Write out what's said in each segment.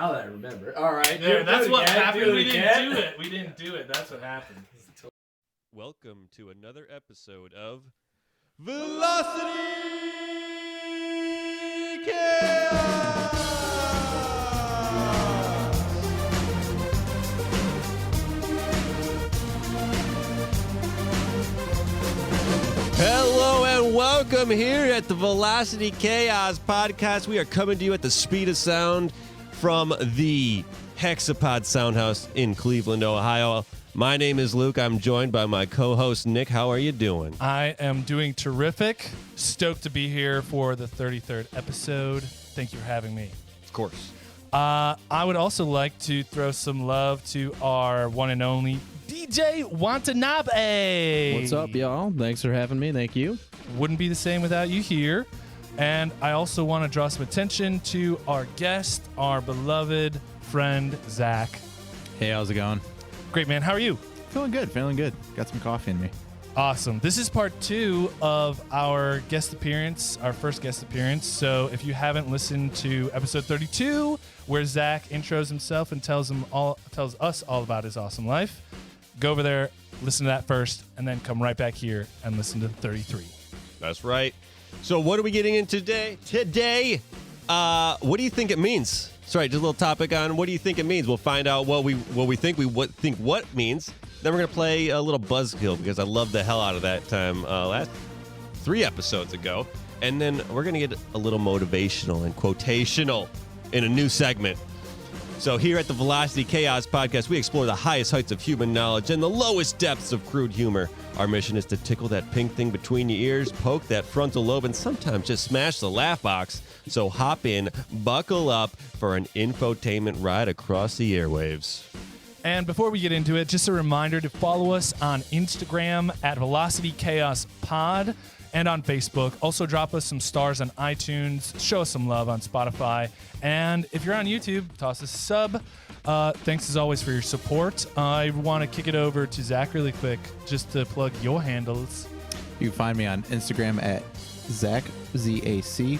Now that I remember. All right. There, that's what happened. We didn't do it. We didn't do it. That's what happened. Welcome to another episode of Velocity Chaos! Hello and welcome here at the Velocity Chaos podcast. We are coming to you at the speed of sound from the Hexapod Soundhouse in Cleveland, Ohio. My name is Luke. I'm joined by my co-host, Nick. How are you doing? I am doing terrific. Stoked to be here for the 33rd episode. Thank you for having me. Of course. I would also like to throw some love to our one and only DJ Watanabe. What's up, y'all? Thanks for having me. Thank you. Wouldn't be the same without you here. And I also want to draw some attention to our guest, our beloved friend, Zach. Hey, how's it going? Great, man. How are you? Feeling good. Got some coffee in me. Awesome. This is part 2 of our guest appearance, our first guest appearance. So if you haven't listened to episode 32, where Zach intros himself and tells us all about his awesome life, go over there, listen to that first, and then come right back here and listen to 33. That's right. So what are we getting into today? What do you think it means? Sorry, just a little topic on what do you think it means. We'll find out what means. Then we're going to play a little Buzzkill because I loved the hell out of that time last 3 episodes ago. And then we're going to get a little motivational and quotational in a new segment. So here at the Velocity Chaos podcast, we explore the highest heights of human knowledge and the lowest depths of crude humor. Our mission is to tickle that pink thing between your ears, poke that frontal lobe, and sometimes just smash the laugh box. So hop in, buckle up for an infotainment ride across the airwaves. And before we get into it, just a reminder to follow us on Instagram at Velocity Chaos Pod and on Facebook. Also drop us some stars on iTunes. Show us some love on Spotify. And if you're on YouTube, toss us a sub. Thanks as always for your support. I want to kick it over to Zach really quick just to plug your handles. You can find me on Instagram at Zach, Z-A-C-P-O-P-I-K.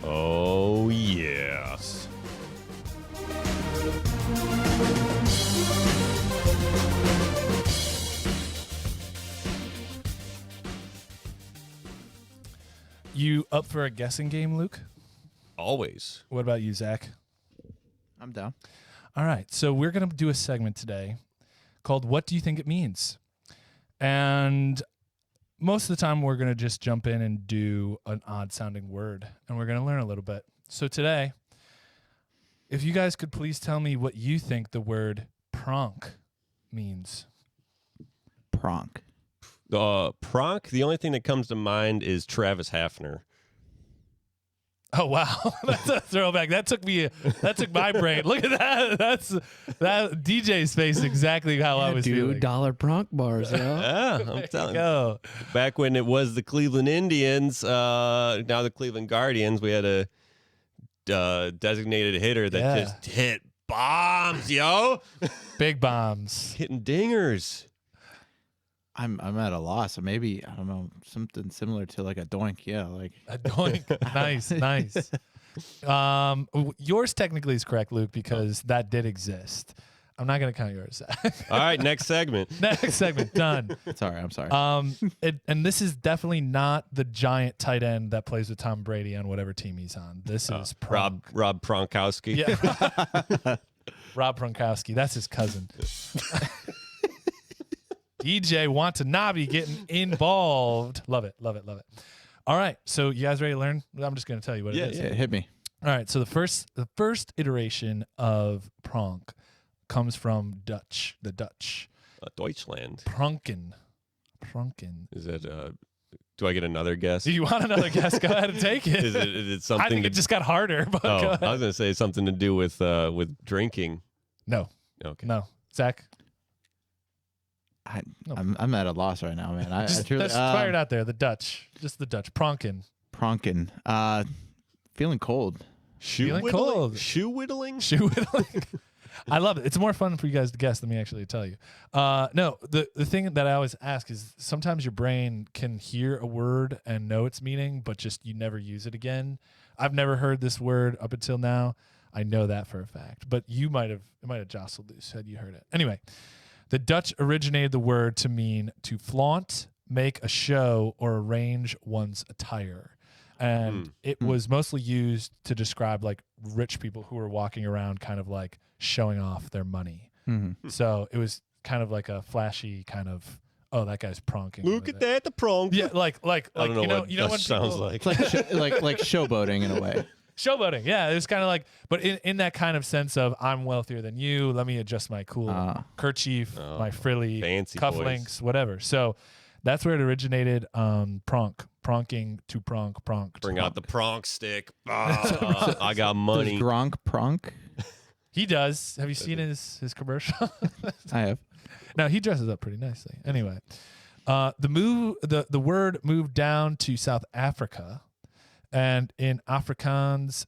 Oh, yes. You up for a guessing game, Luke? Always. What about you, Zach? I'm down. All right, so we're going to do a segment today called What Do You Think It Means? And most of the time, we're going to just jump in and do an odd-sounding word, and we're going to learn a little bit. So today, if you guys could please tell me what you think the word pronk means. Pronk. Pronk, the only thing that comes to mind is Travis Hafner. Oh wow, that's a throwback. That took my brain. Look at that. That DJ's face exactly how I was feeling. $2 Pronk bars, yo. Yeah, I'm telling you. Back when it was the Cleveland Indians, now the Cleveland Guardians, we had a designated hitter that just hit bombs, yo. Big bombs. Hitting dingers. I'm at a loss. So maybe, I don't know, something similar to like a doink. Yeah, like a doink. Nice. Yours technically is correct, Luke, because that did exist. I'm not going to count yours. All right, next segment. Next segment, done. Sorry, I'm sorry. And this is definitely not the giant tight end that plays with Tom Brady on whatever team he's on. This is Rob Pronkowski. Yeah. Rob Pronkowski. That's his cousin. DJ Watanabe getting involved. Love it. All right, so you guys ready to learn? I'm just going to tell you what it is. Yeah, hit me. All right, so the first iteration of pronk comes from Dutch. The Dutch. Deutschland. Pronken. Is that? Do I get another guess? Do you want another guess? Go ahead and take it. Is it something? I think it just got harder. But I was going to say something to do with drinking. No. Okay. No. Zach. I'm at a loss right now, man. I truly just fire it out there. The Dutch. Just the Dutch. Pronken. Feeling cold. Shoe Feeling whittling? cold. Shoe whittling? Shoe whittling. I love it. It's more fun for you guys to guess than me actually tell you. No, the thing that I always ask is sometimes your brain can hear a word and know its meaning, but just you never use it again. I've never heard this word up until now. I know that for a fact, but it might have jostled loose had you heard it. Anyway, the Dutch originated the word to mean to flaunt, make a show, or arrange one's attire. And it was mostly used to describe like rich people who were walking around kind of like showing off their money. Mm-hmm. So it was kind of like a flashy kind of, oh, that guy's pronking. Look at that, the pronk. Yeah, like I don't know what when sounds people, like. It's like showboating in a way. Showboating, yeah. It's kind of like, but in that kind of sense of I'm wealthier than you. Let me adjust my cool kerchief, my frilly fancy cufflinks, whatever. So that's where it originated. Pronking to pronk. Bring out the pronk stick. I got money. Does Gronk pronk? He does. Have you seen his commercial? I have. No, he dresses up pretty nicely. Anyway, the word moved down to South Africa, and in Afrikaans,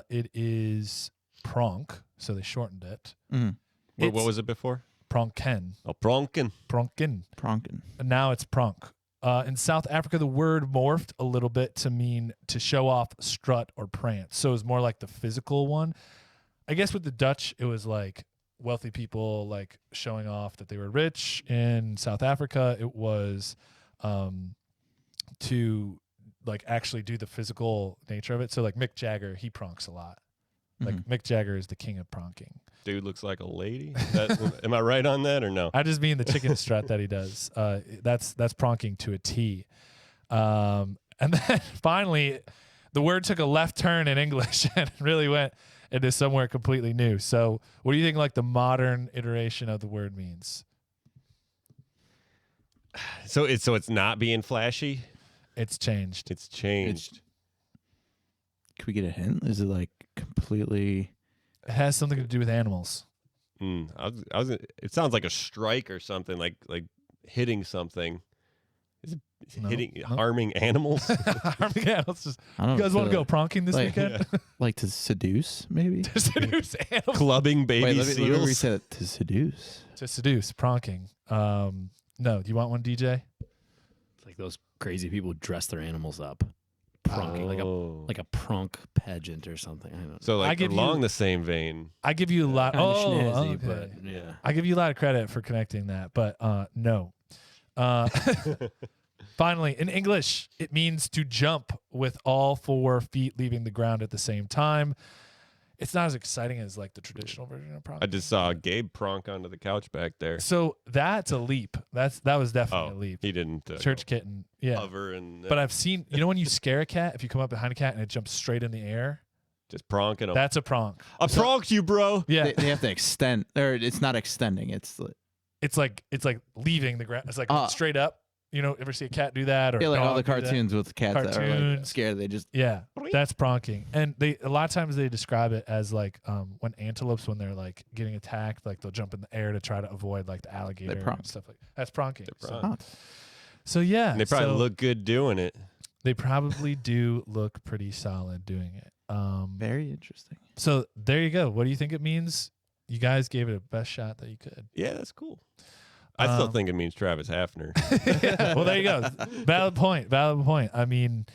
it is pronk. So they shortened it. Mm. What was it before? Pronken. Oh, pronken. Pronken. And now it's pronk. In South Africa, the word morphed a little bit to mean to show off, strut, or prance. So it was more like the physical one. I guess with the Dutch, it was like wealthy people like showing off that they were rich. In South Africa, it was to like actually do the physical nature of it. So like Mick Jagger, he pronks a lot. Like Mick Jagger is the king of pronking. Dude looks like a lady. Am I right on that or no? I just mean the chicken strut that he does. That's pronking to a T. And then finally, the word took a left turn in English and really went into somewhere completely new. So what do you think like the modern iteration of the word means? So it's not being flashy? It's changed. It's changed. Can we get a hint? Is it like completely... It has something to do with animals. It sounds like a strike or something, like hitting something. Is it harming animals? Harming animals. You guys want to go pronking this weekend? Yeah. Like to seduce, maybe? To seduce animals. Clubbing baby Let seals. me reset it. To seduce. To seduce, pronking. No, do you want one, DJ? It's like those crazy people who dress their animals up. Pronking, like a pronk pageant or something. I don't know. So like along the same vein. I give you a lot. Snazzy, okay. but yeah. I give you a lot of credit for connecting that, but no. Finally, in English, it means to jump with all 4 feet leaving the ground at the same time. It's not as exciting as like the traditional version of pronk. I just saw Gabe pronk onto the couch back there. So that's a leap. That was definitely a leap. He didn't church kitten. Yeah. Hover and but I've seen, when you scare a cat, if you come up behind a cat and it jumps straight in the air, just pronking him. That's a pronk. I pronked you, bro. Yeah. They have to extend, or it's not extending. It's like leaving the ground. It's like straight up. Ever see a cat do that? Or like all the cartoons with cats that are like scared. They just that's pronking. And a lot of times they describe it as like when antelopes, when they're like getting attacked, like they'll jump in the air to try to avoid like the alligator and stuff like that. That's pronking. So yeah, and they probably look good doing it. They probably do look pretty solid doing it. Very interesting. So there you go. What do you think it means? You guys gave it a best shot that you could. Yeah, that's cool. I still think it means Travis Hafner. Yeah, well, there you go. Valid point. I mean,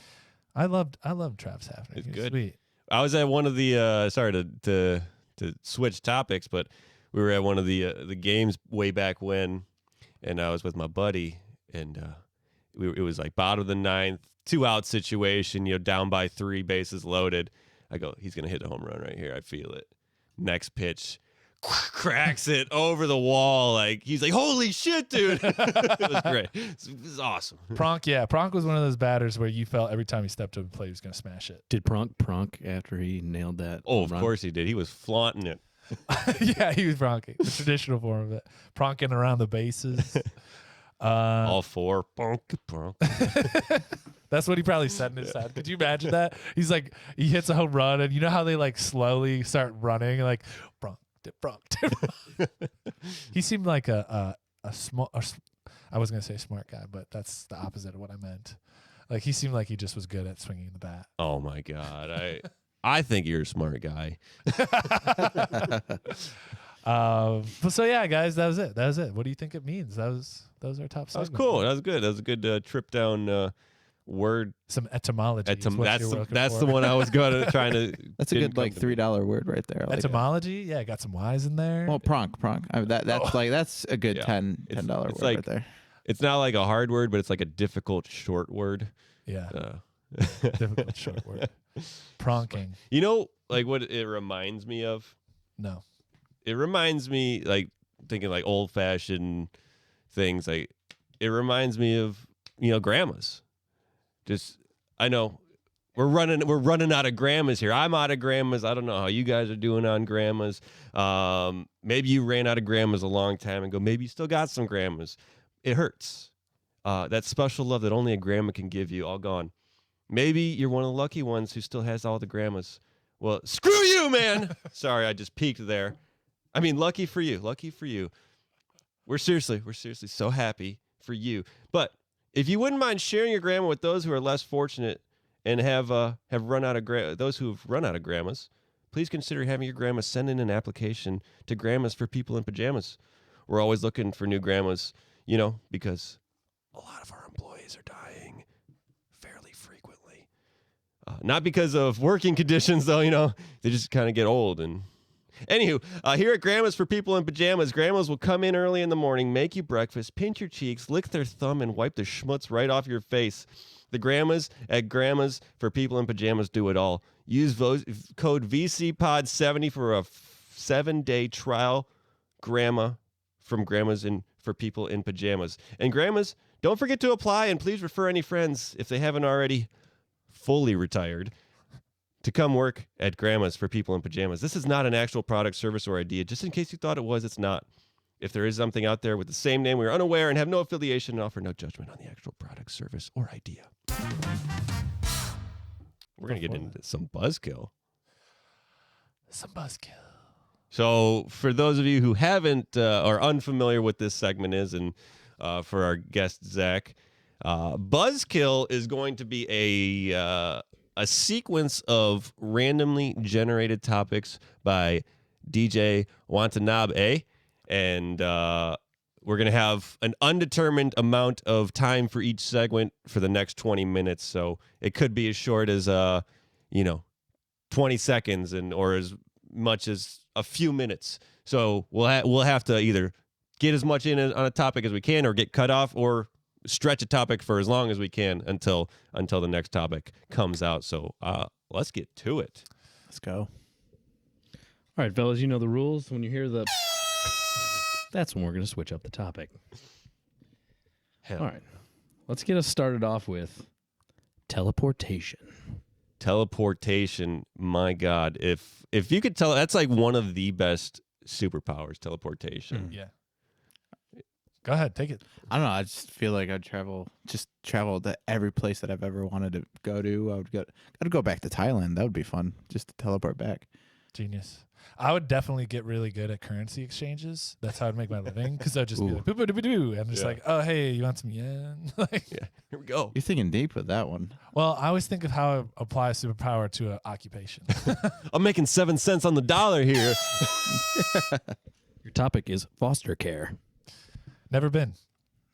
I loved Travis Hafner. It's good. Sweet. I was at one of the sorry to switch topics, but we were at one of the games way back when, and I was with my buddy, and it was like bottom of the 9th, 2-out situation, down by 3, bases loaded. I go, he's gonna hit a home run right here. I feel it. Next pitch. Cracks it over the wall. Like he's like, holy shit, dude. It was great. It was awesome. Pronk was one of those batters where you felt every time he stepped up and played, he was going to smash it. Did Pronk after he nailed that? Oh, of course he did. He was flaunting it. Yeah, he was pronking. The traditional form of it. Pronking around the bases. All 4. Pronk. That's what he probably said in his head. Could you imagine that? He's like, he hits a home run, and you know how they like slowly start running, like Pronk. He seemed like a small. I was gonna say smart guy, but that's the opposite of what I meant. Like he seemed like he just was good at swinging the bat. Oh my god, I think you're a smart guy. So yeah, guys, that was it. What do you think it means? That was our top segment. That was cool. That was good. That was a good trip down word. Some etymology. That's the one I was trying to. That's a good like $3 word right there. Etymology, yeah, got some Y's in there. Well, pronk. I mean, that's a good $10 word like, right there. It's not like a hard word, but it's like a difficult short word. Yeah, difficult short word. Pronking. You know, like what it reminds me of? No. It reminds me, like, thinking like old fashioned things. Like, it reminds me of, grandmas. Just, I know we're running out of grandmas here. I'm out of grandmas. I don't know how you guys are doing on grandmas. Maybe you ran out of grandmas a long time ago. Maybe you still got some grandmas. It hurts. That special love that only a grandma can give you, all gone. Maybe you're one of the lucky ones who still has all the grandmas. Well, screw you, man. Sorry, I just peeked there. I mean, lucky for you. Lucky for you. We're seriously so happy for you. But if you wouldn't mind sharing your grandma with those who are less fortunate and have run out of those who have run out of grandmas, please consider having your grandma send in an application to Grandmas for People in Pajamas. We're always looking for new grandmas, because a lot of our employees are dying fairly frequently. Not because of working conditions, though. They just kind of get old. And anywho, here at Grandmas for People in Pajamas, grandmas will come in early in the morning, make you breakfast, pinch your cheeks, lick their thumb, and wipe the schmutz right off your face. The grandmas at Grandmas for People in Pajamas do it all. Use code VCPOD70 for a 7-day trial grandma from Grandmas for People in Pajamas. And grandmas, don't forget to apply, and please refer any friends, if they haven't already fully retired, to come work at Grandmas for People in Pajamas. This is not an actual product, service, or idea. Just in case you thought it was, it's not. If there is something out there with the same name, we are unaware and have no affiliation and offer no judgment on the actual product, service, or idea. We're going to get into some Buzzkill. So for those of you who haven't or unfamiliar with this segment is, and for our guest, Zach, Buzzkill is going to be a sequence of randomly generated topics by DJ Watanabe, and we're going to have an undetermined amount of time for each segment for the next 20 minutes. So it could be as short as 20 seconds or as much as a few minutes. So we'll have to either get as much in on a topic as we can, or get cut off, or stretch a topic for as long as we can until the next topic comes out. So let's get to it. Let's go. All right, fellas, you know the rules. When you hear the that's when we're going to switch up the topic. Hell. All right. Let's get us started off with teleportation. Teleportation, my God. If you could tell, that's like one of the best superpowers, teleportation. Yeah. Go ahead, take it. I don't know. I just feel like I'd travel to every place that I've ever wanted to go to. I'd go back to Thailand. That would be fun, just to teleport back. Genius. I would definitely get really good at currency exchanges. That's how I'd make my living, because I'd just be like, boo-boo-doo-boo-doo. And I'm just like, oh, hey, you want some yen? Here we go. You're thinking deep with that one. Well, I always think of how I apply a superpower to an occupation. I'm making 7 cents on the dollar here. Your topic is foster care. Never been.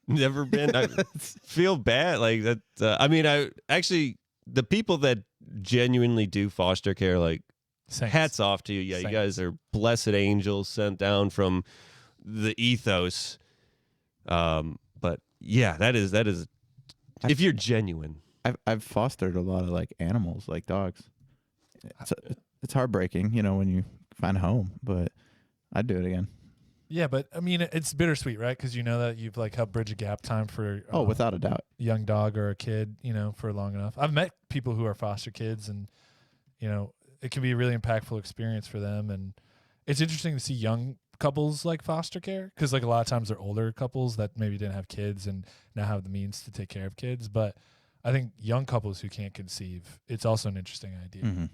Never been. I feel bad like that. I actually, the people that genuinely do foster care, like, Saints. hats off to you. Yeah, Saints. You guys are blessed angels sent down from the ethos. But yeah, that is if you're genuine. I've fostered a lot of like animals, like dogs. It's heartbreaking, when you find a home, but I'd do it again. Yeah, but I mean, it's bittersweet, right? Because you know that you've like helped bridge a gap time for without a doubt, a young dog or a kid, for long enough. I've met people who are foster kids, and it can be a really impactful experience for them. And it's interesting to see young couples like foster care, because like a lot of times they're older couples that maybe didn't have kids and now have the means to take care of kids. But I think young couples who can't conceive, it's also an interesting idea. Mm-hmm.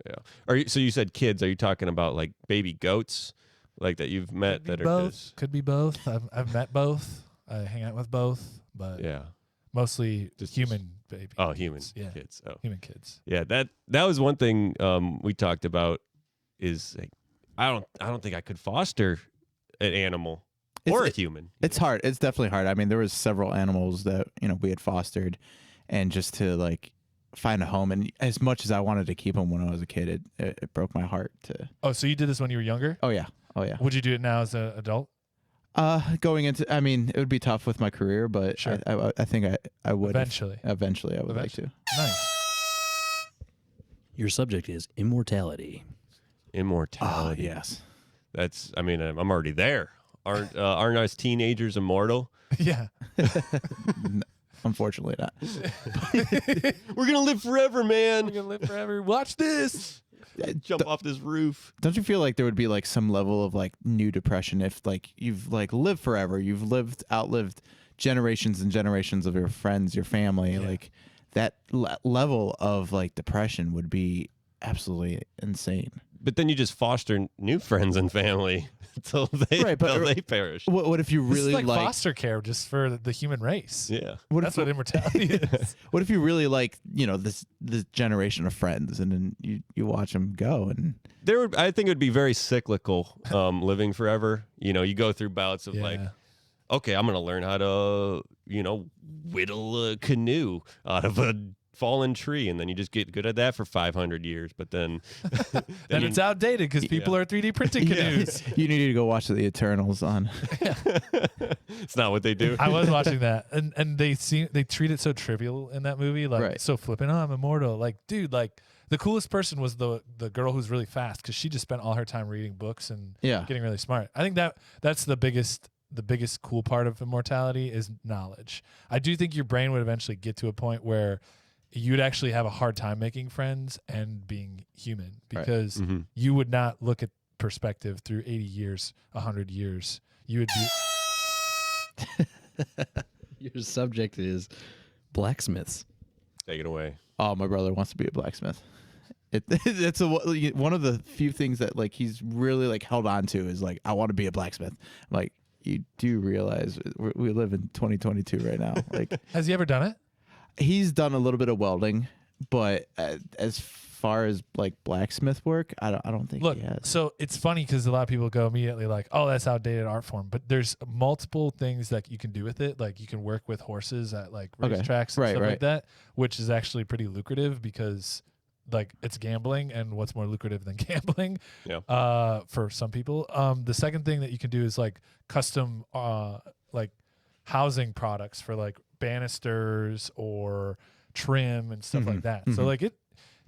Yeah. So you said kids. Are you talking about like baby goats, like that you've met that are just... Could be both. I've met both. I hang out with both, but yeah, mostly just human babies. Oh, human kids. Oh, human kids. Yeah, that was one thing we talked about. Is like, I don't think I could foster an animal It's- or a human. It's hard. It's definitely hard. I mean, there was several animals that we had fostered, and just to like find a home. And as much as I wanted to keep them when I was a kid, it broke my heart to. Oh, so you did this when you were younger? Oh yeah. Would you do it now as an adult? Going into, I mean, it would be tough with my career, but Sure. I think I would Eventually. Eventually, I would like to. Nice. Your subject is immortality. Immortality. Yes. That's. I mean, I'm already there. Aren't us teenagers immortal? Yeah. Unfortunately not. We're gonna live forever, man. We're gonna live forever. Watch this. Jump off this roof. Don't you feel like there would be like some level of like new depression if like you've like lived forever, you've outlived generations and generations of your friends, your family, like that level of like depression would be absolutely insane. But then you just foster new friends and family until they perish. What if you This really is like foster care just for the human race. Yeah. That's what immortality is. What if you really like, this generation of friends, and then you watch them go, and I think it would be very cyclical, living forever. You go through bouts of like, okay, I'm gonna learn how to, whittle a canoe out of a fallen tree, and then you just get good at that for 500 years. But then, then it's outdated because people are 3D printing canoes. You need to go watch the Eternals on. It's not what they do. I was watching that, and they treat it so trivial in that movie, like so flippant. Oh, I'm immortal. Like, dude, like the coolest person was the girl who's really fast because she just spent all her time reading books and getting really smart. I think that's the biggest cool part of immortality is knowledge. I do think your brain would eventually get to a point where you'd actually have a hard time making friends and being human because you would not look at perspective through 80 years, 100 years. You would be. Your subject is blacksmiths. Take it away. Oh, my brother wants to be a blacksmith. It's one of the few things that like he's really like held on to is like, I want to be a blacksmith. I'm like, you do realize we live in 2022 right now. Like, has he ever done it? He's done a little bit of welding, but as far as like blacksmith work, I don't think he has. So it's funny because a lot of people go immediately like, oh, that's outdated art form. But there's multiple things that you can do with it. Like you can work with horses at like racetracks and stuff like that, which is actually pretty lucrative because like it's gambling, and what's more lucrative than gambling for some people. The second thing that you can do is like custom like housing products for like banisters or trim and stuff like that. So like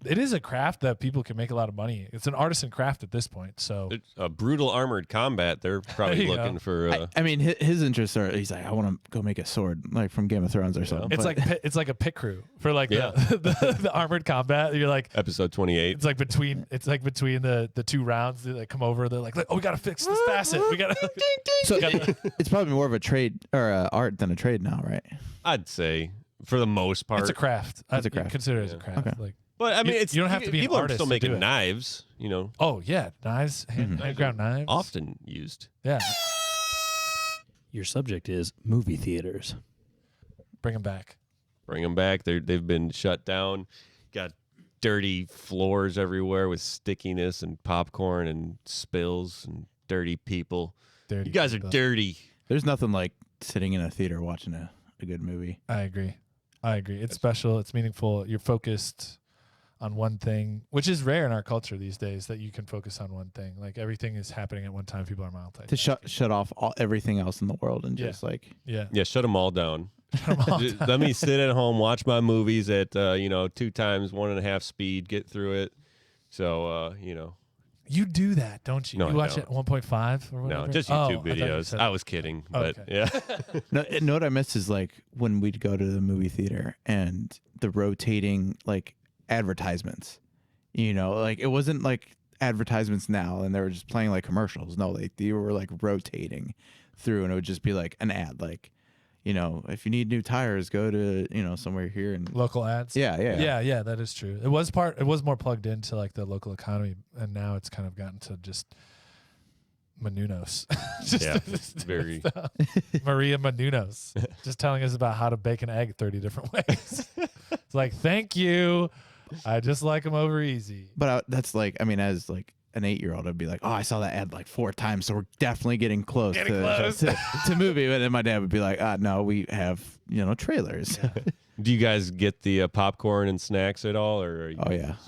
it is a craft that people can make a lot of money. It's an artisan craft at this point. So it's a brutal armored combat. They're probably looking for. I mean, his interests are. He's like, I want to go make a sword, like from Game of Thrones or something. It's like a pit crew for like the armored combat. You're like episode 28. It's like between the two rounds. They like come over. They're like, oh, we gotta fix this facet. We gotta. So it's probably more of a trade or art than a trade now, right? I'd say for the most part, it's a craft. It's a craft. Consider it as a craft. Okay. Like. But I mean, you don't have to be an people artist are still to making do it. knives, Oh yeah, knives, hand-ground knives, often used. Yeah. Your subject is movie theaters. Bring them back. Bring them back. They've been shut down. Got dirty floors everywhere with stickiness and popcorn and spills and dirty people. You guys are dirty. There's nothing like sitting in a theater watching a good movie. I agree. It's special. It's meaningful. You're focused on one thing, which is rare in our culture these days, that you can focus on one thing. Like everything is happening at one time. People are multitasking. To shut off everything else in the world and just like shut them all down. Let me sit at home, watch my movies at 2 times 1.5 speed, get through it. So you do that, don't you? No, you watch don't. it at 1.5 or whatever? No, just YouTube videos. I was kidding, but yeah. No, what I miss is like when we'd go to the movie theater and the rotating like advertisements. Like it wasn't like advertisements now and they were just playing like commercials. No, they were like rotating through, and it would just be like an ad, like if you need new tires, go to somewhere here and local ads. Yeah. That is true. It was more plugged into like the local economy, and now it's kind of gotten to just Menunos. Very Maria Menunos, just telling us about how to bake an egg 30 different ways. It's like, thank you. I just like them over easy. But that's like, I mean, as like an 8-year-old, I'd be like, oh, I saw that ad like 4 times, so we're definitely getting close, Close. to movie. But then my dad would be like, no, we have trailers. Yeah. Do you guys get the popcorn and snacks at all, or are you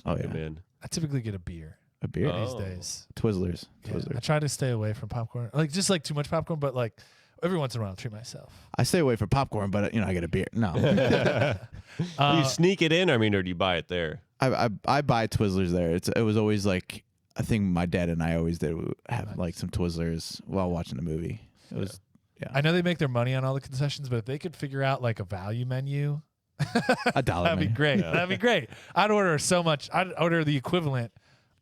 Man. I typically get a beer A beer these days. Twizzlers. Yeah, I try to stay away from popcorn, like just like too much popcorn, but like every once in a while, I'll treat myself. I stay away from popcorn, but I get a beer. No, Do you sneak it in? I mean, or do you buy it there? I buy Twizzlers there. It was always like, I think my dad and I always did have like some Twizzlers while watching the movie. It was. Yeah. I know they make their money on all the concessions, but if they could figure out like a value menu, $1 that'd be menu. great. Yeah. That'd be great. I'd order so much. I'd order the equivalent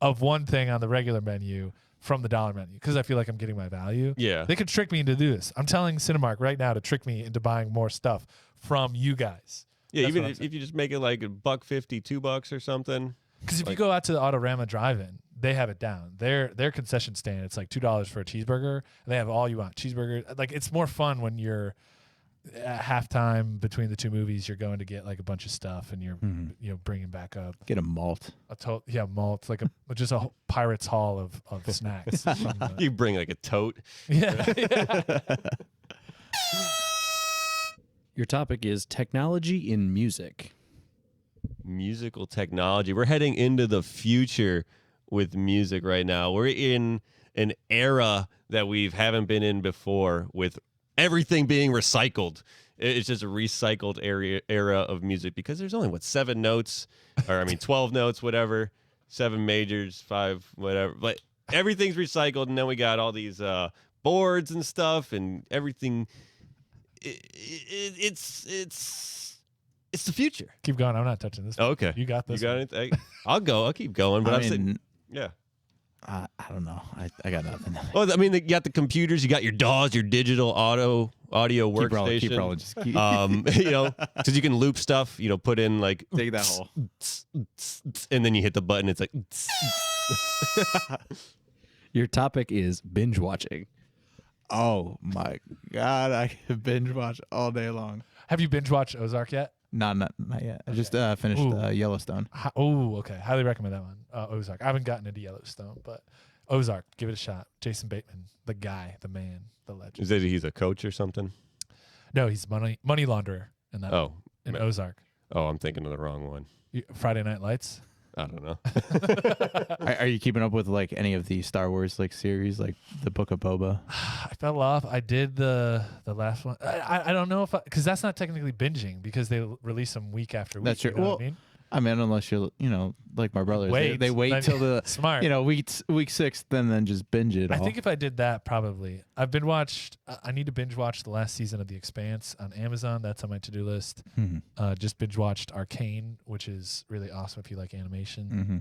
of one thing on the regular menu from the dollar menu because I feel like I'm getting my value. Yeah. They could trick me into do this. I'm telling Cinemark right now to trick me into buying more stuff from you guys. Yeah, That's even what if you just make it like $1.50, $2 or something. Because if you go out to the Autorama Drive-In, they have it down. Their concession stand, it's like $2 for a cheeseburger. And they have all you want cheeseburger. Like it's more fun when you're at halftime between the two movies. You're going to get like a bunch of stuff, and you're bringing back up Get a malt. malt, like just a pirate's haul of snacks. You bring like a tote. Yeah. Your topic is technology in music. Musical technology. We're heading into the future with music right now. We're in an era that we haven't been in before, with everything being recycled. It's just a recycled era of music because there's only 7 notes, or 12 notes, whatever, 7 majors, 5 whatever. But everything's recycled, and then we got all these boards and stuff, and everything. It's the future. Keep going. I'm not touching this. Okay. You got this. You got anything? I'll go. I'll keep going. But yeah. I don't know. I got nothing. Well, you got the computers, you got your DAWs, your digital audio workstation. Keep rolling. Just keep. Because you can loop stuff. Put in like dig that hole, and then you hit the button. It's like. Your topic is binge watching. Oh my God! I could binge watch all day long. Have you binge watched Ozark yet? Not yet. I just finished Yellowstone. Okay. Highly recommend that one. Ozark. I haven't gotten into Yellowstone, but Ozark, give it a shot. Jason Bateman, the guy, the man, the legend. Is it he's a coach or something? No, he's money launderer in that. In Ozark. Oh, I'm thinking of the wrong one. Friday Night Lights. I don't know. Are you keeping up with like any of the Star Wars like series, like the Book of Boba? I fell off. I did the last one. I don't know if because that's not technically binging because they release them week after week. That's true. You know Well, what I mean? I mean, unless you're, like my brothers, Wait. they wait till the Smart. week 6, then just binge it all. I think if I did that, probably. I've been watched. I need to binge watch the last season of The Expanse on Amazon. That's on my to-do list. Mm-hmm. Just binge watched Arcane, which is really awesome if you like animation. Mm-hmm.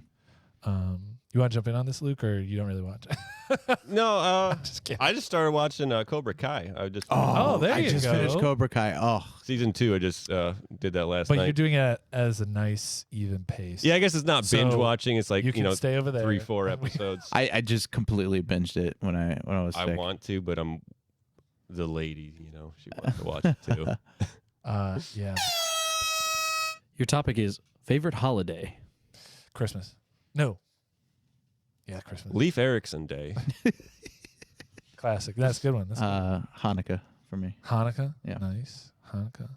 You want to jump in on this, Luke, or you don't really watch? No, Just kidding. I just started watching Cobra Kai. I just there I you just go. finished Cobra Kai. Oh, season 2. I just did that last But night. you're doing it as a nice, even pace. Yeah, I guess it's not binge So watching. It's like you can stay over there. 3-4 episodes. I just completely binged it when I was sick. I want to, but I'm the lady. She wants to watch it too. Yeah. Your topic is favorite holiday. Christmas. No. Yeah, Christmas. Leif Erikson Day. Classic. That's a good one. That's a good one. Hanukkah for me. Hanukkah. Yeah. Nice. Hanukkah.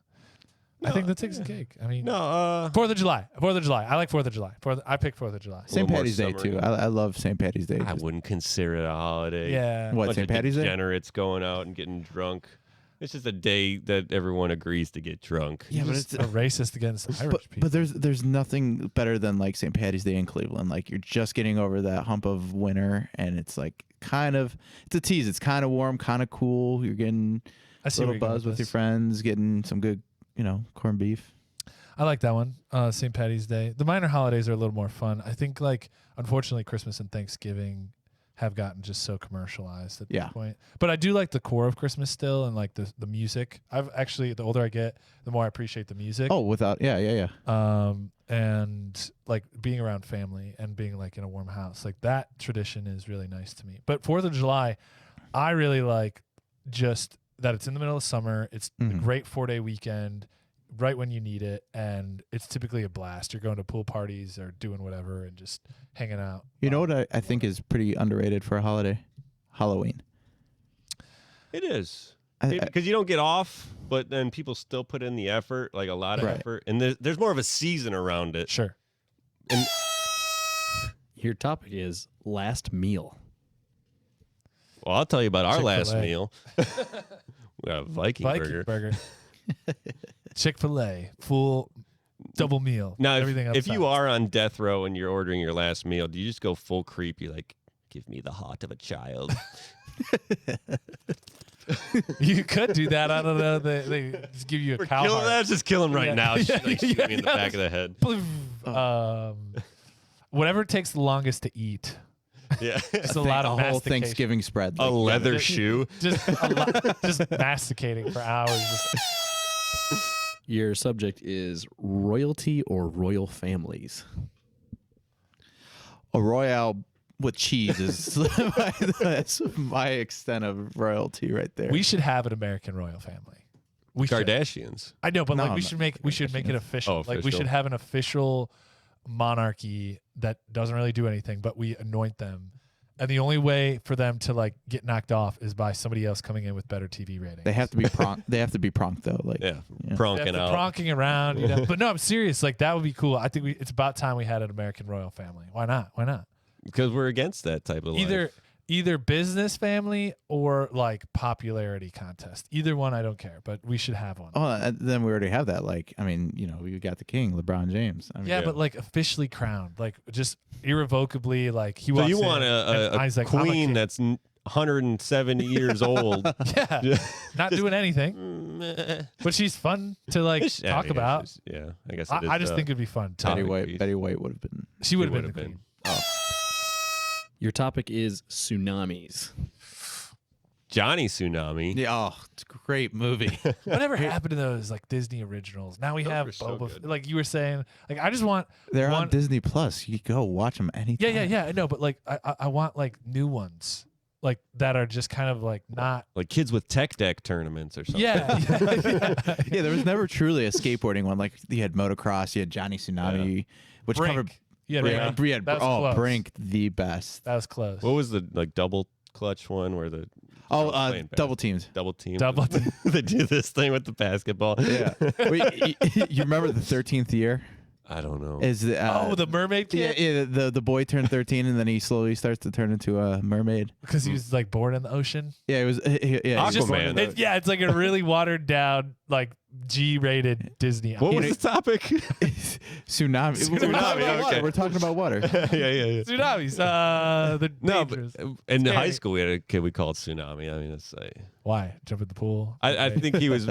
I think that takes the cake. I mean, No, 4th of July. 4th of July. I like 4th of July. I pick 4th of July. St. more Patty's Day summery. too. I love St. Patty's Day. I wouldn't consider it a holiday. Yeah. What, Bunch St. of Patty's Day? degenerates going out and getting drunk. It's just a day that everyone agrees to get drunk. Yeah, but Just it's a racist against Irish people. but there's nothing better than like St. Patty's Day in Cleveland. Like you're just getting over that hump of winter, and it's like it's a tease. It's kind of warm, kind of cool. You're getting I a see where little you're going buzz with your this. friends, getting some good, corned beef. I like that one. St. Patty's Day. The minor holidays are a little more fun. I think, unfortunately, Christmas and Thanksgiving have gotten just so commercialized at this point. But I do like the core of Christmas still, and like the music. I've actually, the older I get, the more I appreciate the music. Oh, yeah. And like being around family and being like in a warm house, like that tradition is really nice to me. But 4th of July, I really like just that it's in the middle of summer. It's a great 4-day weekend. right when you need it, and it's typically a blast. You're going to pool parties or doing whatever and just hanging out. You know what I think is pretty underrated for a holiday? Halloween. It is. Because you don't get off, but then people still put in the effort, like a lot of effort. And there's more of a season around it. Sure. And Your topic is last meal. well, I'll tell you about our last Chick-fil-A. meal. We got a Viking burger. Chick-fil-A, full double meal. Now, everything if you upsized. are on death row and you're ordering your last meal, do you just go full creepy, like, give me the heart of a child? You could do that. I don't know. They just give you a cow heart. Let's just kill him right Yeah. now. Yeah, Like, shoot me in the yeah. back of the head. Whatever takes the longest to eat. Yeah. Just a lot of a whole mastication. Thanksgiving spread. A Like, leather shoe. Just just masticating for hours. Just, Your subject is royalty or royal families. a Royale with cheese is that's my extent of royalty right there. we should have an American royal family. We should. Kardashians. I know, but No, like we no, should make it official. Oh, Like we official. should have an official monarchy that doesn't really do anything, but we anoint them. And the only way for them to like get knocked off is by somebody else coming in with better TV ratings. they have to be they have to be Pronk though. Like Yeah. They Pronking have to out. pronking around, you know. But no, I'm serious. Like that would be cool. I think it's about time we had an American royal family. Why not? Why not? Because we're against that type of life. Either business family or like popularity contest. Either one, I don't care. But we should have one. then we already have that. Like, I mean, you know, we got the king, LeBron James. I mean, Yeah, but like officially crowned, like just irrevocably, like he So walks you in want and a I's like, I'm a queen king. that's 170 years old. yeah, not doing anything, but she's fun to like Yeah, talk yeah, about. Yeah, I guess it is, I just think it'd be fun. Topic To, piece. Betty White would have been. she would have would've been the been. queen. Your topic is tsunamis. Johnny Tsunami. Yeah, it's a great movie. Whatever happened to those like Disney originals? Now we Those have were so Boba. good. Like you were saying, like I just want They're one. on Disney Plus. You go watch them anytime. Yeah. I know, but like I want like new ones, like that are just kind of like not. Like kids with tech deck tournaments or something. Yeah. Yeah, there was never truly a skateboarding one. Like you had motocross, you had Johnny Tsunami, which covered Brink. Yeah, Brink. That was close. Brink, the best. That was close. What was the like double clutch one where the playing double teams. double team? Double team. They do this thing with the basketball. Yeah. Wait, you remember the 13th year? I don't know. Is the mermaid yeah, kid? yeah, the boy turned 13 and then he slowly starts to turn into a mermaid. Because he was like born in the ocean. Yeah, it was yeah, It's just- Aquaman. it's like a really watered down, like G-rated Disney. What was the topic? Tsunami. We're talking about okay. water. We're talking about water. yeah. Tsunamis. They're No, but dangerous. in Scary. high school we had a kid we called Tsunami. I mean, it's Why jump in the pool? I think he was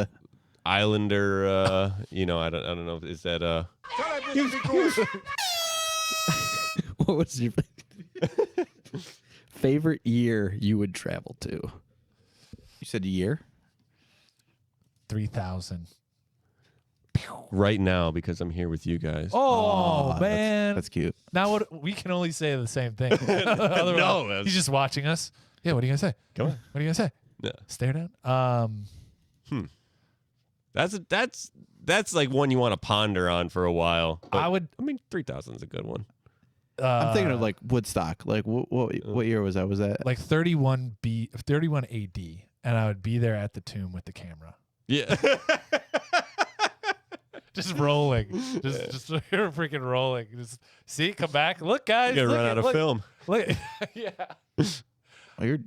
Islander. You know, I don't know. Is that What was your favorite year you would travel to? You said a year? 3,000. right now because I'm here with you guys? Oh, Aw, man! That's cute. Now what? We can only say the same thing. Otherwise, No, that's- he's just watching us. Yeah. What are you gonna say? Come on. What are you gonna say? Yeah. Stare down. That's like one you want to ponder on for a while. But, I would. I mean, 3,000 is a good one. I'm thinking of like Woodstock. Like what year was that? Was that like 31 AD, and I would be there at the tomb with the camera, Yeah. just rolling, just freaking rolling. Just see, come back, look, guys, You're gonna look run at- out of look, film. Look, yeah. Oh, you're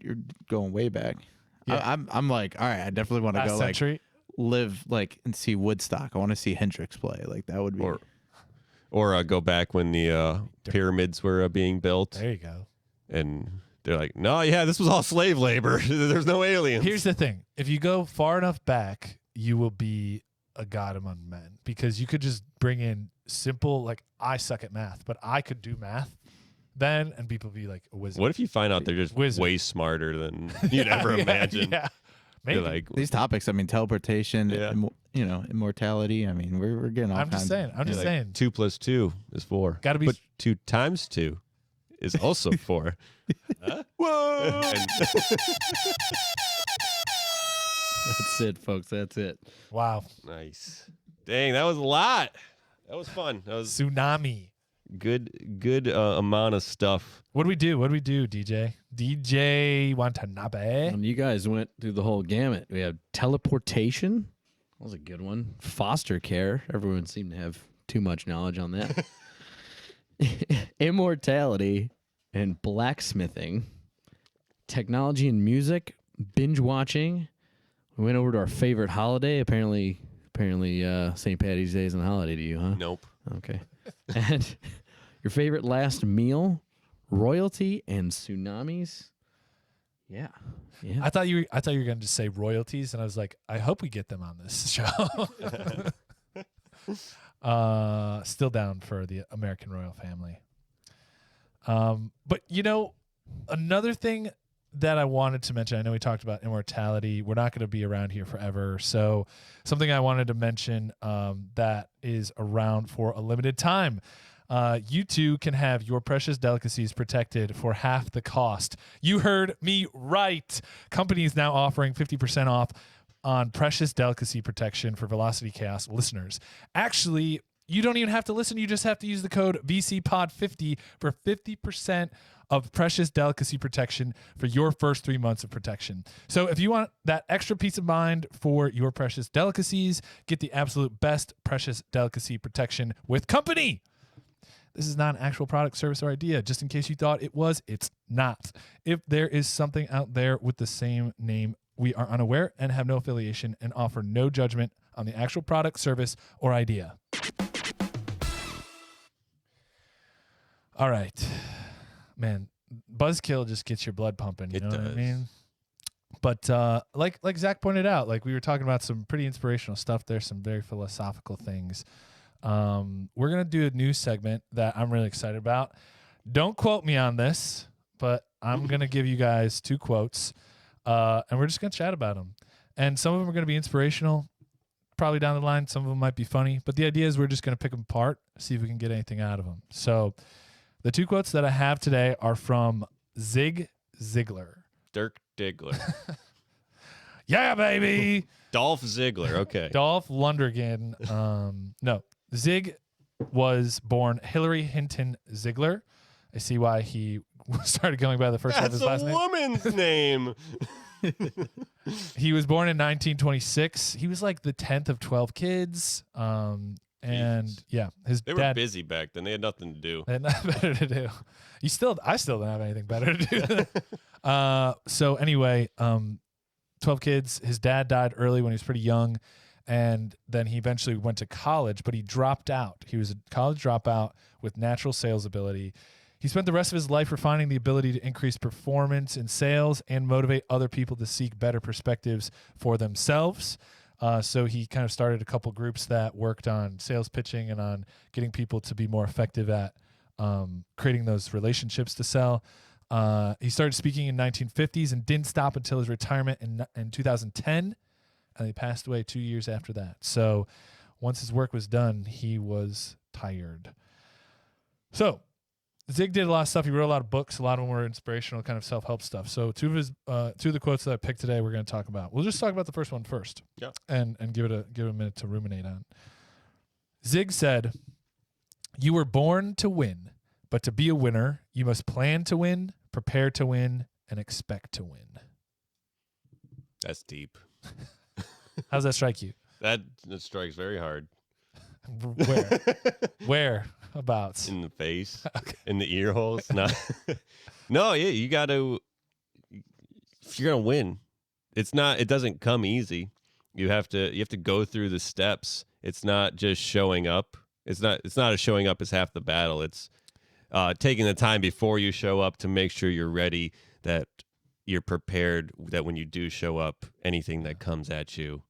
going way back. Yeah. I'm like, all right, I definitely want to Last go century. like live like and see Woodstock. I want to see Hendrix play. Like that would be Or go back when the pyramids were being built, There you go. and they're like, no, yeah, this was all slave labor. There's no aliens. Here's the thing: if you go far enough back, you will be a god among men because you could just bring in simple. Like I suck at math, but I could do math then, and people be like a wizard. What if you find out they're just Wizard. way smarter than you'd ever imagine? Yeah, maybe. You're like, these topics. I mean, teleportation. Yeah. Immortality. I mean, we're getting all I'm kinds. just saying. I'm just saying. 2 + 2 is 4. Gotta be- But 2 × 2 is also 4. Whoa! That's it, folks. That's it. Wow. Nice. Dang, that was a lot. That was fun. That was Tsunami. good amount of stuff. What do we do? DJ? DJ Watanabe. And you guys went through the whole gamut. We had teleportation. That was a good one. Foster care. Everyone seemed to have too much knowledge on that. Immortality and blacksmithing. Technology and music. Binge watching. We went over to our favorite holiday. Apparently, St. Patty's Day isn't a holiday to you, huh? Nope. Okay. And your favorite last meal, royalty, and tsunamis. Yeah. I thought you were going to just say royalties, and I was like, I hope we get them on this show. Still down for the American royal family. But another thing that I wanted to mention, I know we talked about immortality. We're not going to be around here forever. So something I wanted to mention that is around for a limited time. You too can have your precious delicacies protected for half the cost. You heard me right. Companies now offering 50% off on precious delicacy protection for Velocity Chaos listeners. Actually, you don't even have to listen. You just have to use the code VCPOD50 for 50% of precious delicacy protection for your first 3 months of protection. So if you want that extra peace of mind for your precious delicacies, get the absolute best precious delicacy protection with Company. This is not an actual product, service, or idea. Just in case you thought it was, it's not. If there is something out there with the same name, we are unaware and have no affiliation and offer no judgment on the actual product, service, or idea. All right. Man, Buzzkill just gets your blood pumping. You know what I mean? But like Zach pointed out, like we were talking about some pretty inspirational stuff there, some very philosophical things. We're going to do a new segment that I'm really excited about. Don't quote me on this, but I'm going to give you guys 2 quotes, and we're just going to chat about them. And some of them are going to be inspirational, probably down the line. Some of them might be funny, but the idea is we're just going to pick them apart, see if we can get anything out of them. So the 2 quotes that I have today are from Zig Ziglar. Dirk Diggler. Yeah, baby. Dolph Ziggler. Okay. Dolph Lundgren. No. Zig was born Hillary Hinton Ziegler. I see why he started going by the first half of his last name. That's a woman's name. He was born in 1926. He was like the 10th of 12 kids. And yeah, his They dad were busy back then. They had nothing to do. They had nothing better to do. I still don't have anything better to do. So anyway, 12 kids. His dad died early when he was pretty young. And then he eventually went to college, but he dropped out. He was a college dropout with natural sales ability. He spent the rest of his life refining the ability to increase performance in sales and motivate other people to seek better perspectives for themselves. So he kind of started a couple groups that worked on sales pitching and on getting people to be more effective at creating those relationships to sell. He started speaking in 1950s and didn't stop until his retirement in 2010. And he passed away 2 years after that. So once his work was done, he was tired. So Zig did a lot of stuff. He wrote a lot of books. A lot of them were inspirational, kind of self-help stuff. So two of the quotes that I picked today we're going to talk about. We'll just talk about the first one first. Yeah. And give it a minute to ruminate on. Zig said, "You were born to win, but to be a winner, you must plan to win, prepare to win, and expect to win." That's deep. How does that strike you? That strikes very hard. Where? Whereabouts? In the face, Okay. in the ear holes. No, no, yeah, you got to. If you're gonna win, it doesn't come easy. You have to go through the steps. It's not just showing up. It's not a showing up is half the battle. It's taking the time before you show up to make sure you're ready, that you're prepared, that when you do show up, anything that comes at you,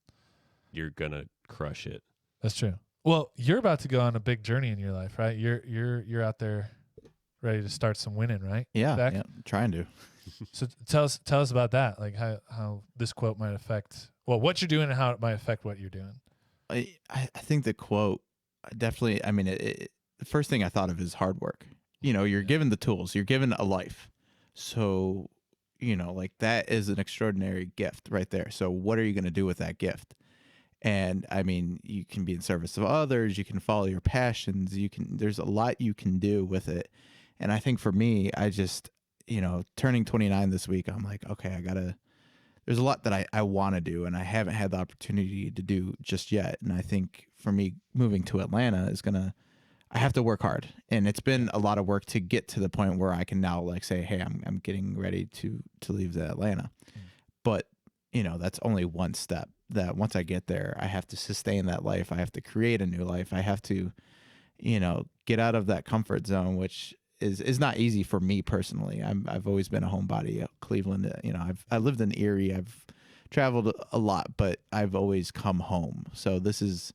you're gonna crush it. That's true. Well, you're about to go on a big journey in your life, right? You're out there ready to start some winning, right? Yeah, Zach? yeah, trying to. So tell us about that, like how this quote might affect what you're doing and how it might affect what you're doing. I think the quote definitely. I mean, the first thing I thought of is hard work. You're given the tools. You're given a life, so like that is an extraordinary gift right there. So what are you going to do with that gift? And I mean, you can be in service of others, you can follow your passions, there's a lot you can do with it. And I think for me, I just, turning 29 this week, I'm like, okay, there's a lot that I want to do and I haven't had the opportunity to do just yet. And I think for me, moving to Atlanta I have to work hard. And it's been a lot of work to get to the point where I can now like say, hey, I'm getting ready to leave the Atlanta. But, that's only one step. That once I get there, I have to sustain that life. I have to create a new life. I have to, get out of that comfort zone, which is not easy for me personally. I've always been a homebody. Cleveland, I lived in Erie. I've traveled a lot, but I've always come home. So this is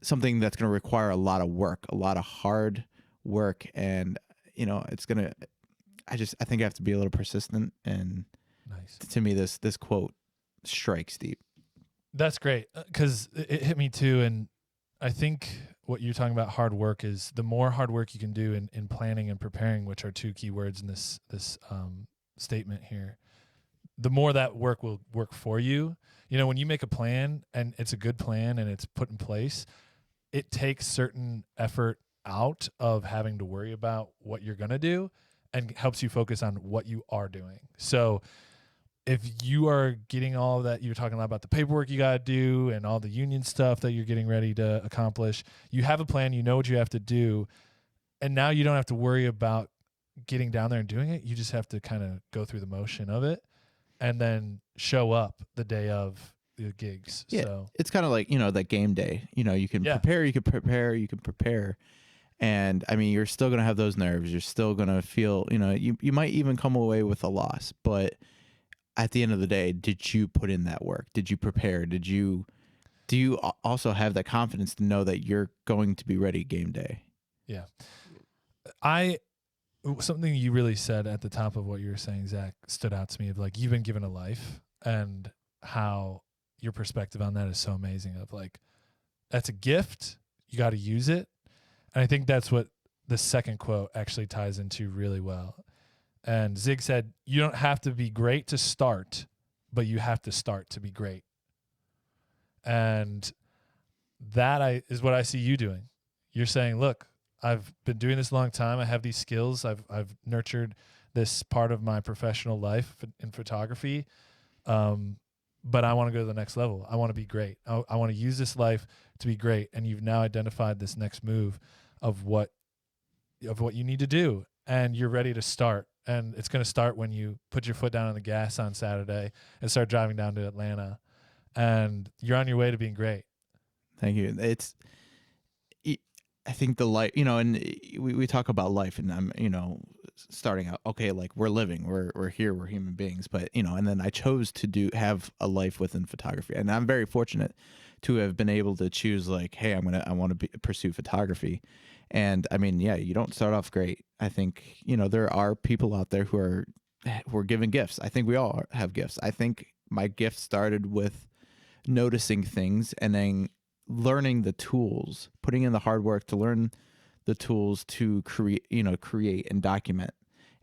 something that's going to require a lot of work, a lot of hard work, and it's going to. I think I have to be a little persistent. And nice. To me, this quote strikes deep. That's great because it hit me too, and I think what you're talking about, hard work, is the more hard work you can do in planning and preparing, which are two key words in this statement here, the more that work will work for you. When you make a plan and it's a good plan and it's put in place, it takes certain effort out of having to worry about what you're going to do and helps you focus on what you are doing. So if you are getting all of that, you're talking about the paperwork you got to do and all the union stuff that you're getting ready to accomplish, you have a plan, you know what you have to do, and now you don't have to worry about getting down there and doing it. You just have to kind of go through the motion of it and then show up the day of the gigs. Yeah, so it's kind of like, that game day. You can prepare. And I mean, you're still going to have those nerves. You're still going to feel, you might even come away with a loss, but at the end of the day, did you put in that work? Did you prepare? Do you also have that confidence to know that you're going to be ready game day? Yeah. Something you really said at the top of what you were saying, Zach, stood out to me of like, you've been given a life and how your perspective on that is so amazing of like, that's a gift. You got to use it. And I think that's what the second quote actually ties into really well. And Zig said, you don't have to be great to start, but you have to start to be great. And that is what I see you doing. You're saying, look, I've been doing this a long time. I have these skills. I've nurtured this part of my professional life in photography. But I want to go to the next level. I want to be great. I want to use this life to be great. And you've now identified this next move of what you need to do. And you're ready to start. And it's going to start when you put your foot down on the gas on Saturday and start driving down to Atlanta. And you're on your way to being great. Thank you. I think the life, and we talk about life, and I'm, starting out, okay, like we're living, we're here, we're human beings, but, and then I chose to have a life within photography. And I'm very fortunate to have been able to choose like, hey, I want to pursue photography. And I mean, yeah, you don't start off great. I think, there are people out there who are given gifts. I think we all have gifts. I think my gift started with noticing things and then learning the tools, putting in the hard work to learn the tools to create and document.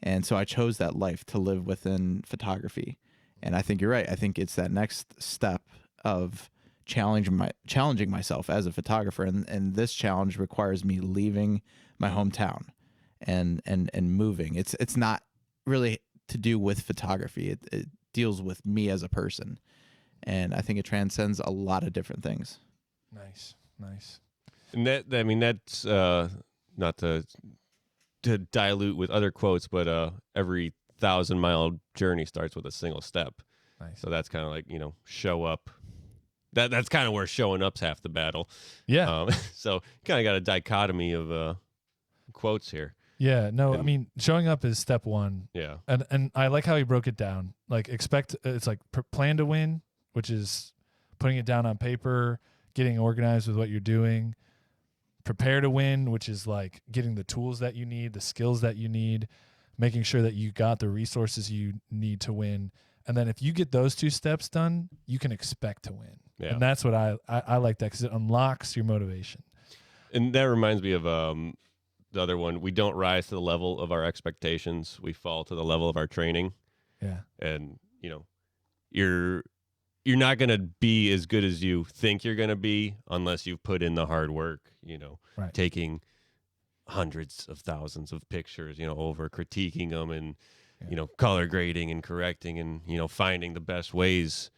And so I chose that life to live within photography. And I think you're right. I think it's that next step of challenging myself as a photographer. And this challenge requires me leaving my hometown and moving. It's not really to do with photography. It deals with me as a person. And I think it transcends a lot of different things. Nice. And that's not to dilute with other quotes, but every 1,000-mile journey starts with a single step. Nice. So that's kind of like, show up. That's kind of where showing up's half the battle. Yeah. So kind of got a dichotomy of quotes here. Yeah. No, I mean, showing up is step one. Yeah. And I like how he broke it down. Like it's like plan to win, which is putting it down on paper, getting organized with what you're doing. Prepare to win, which is like getting the tools that you need, the skills that you need, making sure that you got the resources you need to win. And then if you get those two steps done, you can expect to win. Yeah. And that's what I like that because it unlocks your motivation. And that reminds me of the other one. We don't rise to the level of our expectations. We fall to the level of our training. Yeah. And, you're you're not going to be as good as you think you're going to be unless you've put in the hard work, you know, Right. taking hundreds of thousands of pictures, you know, over critiquing them and, you know, color grading and correcting and, you know, finding the best ways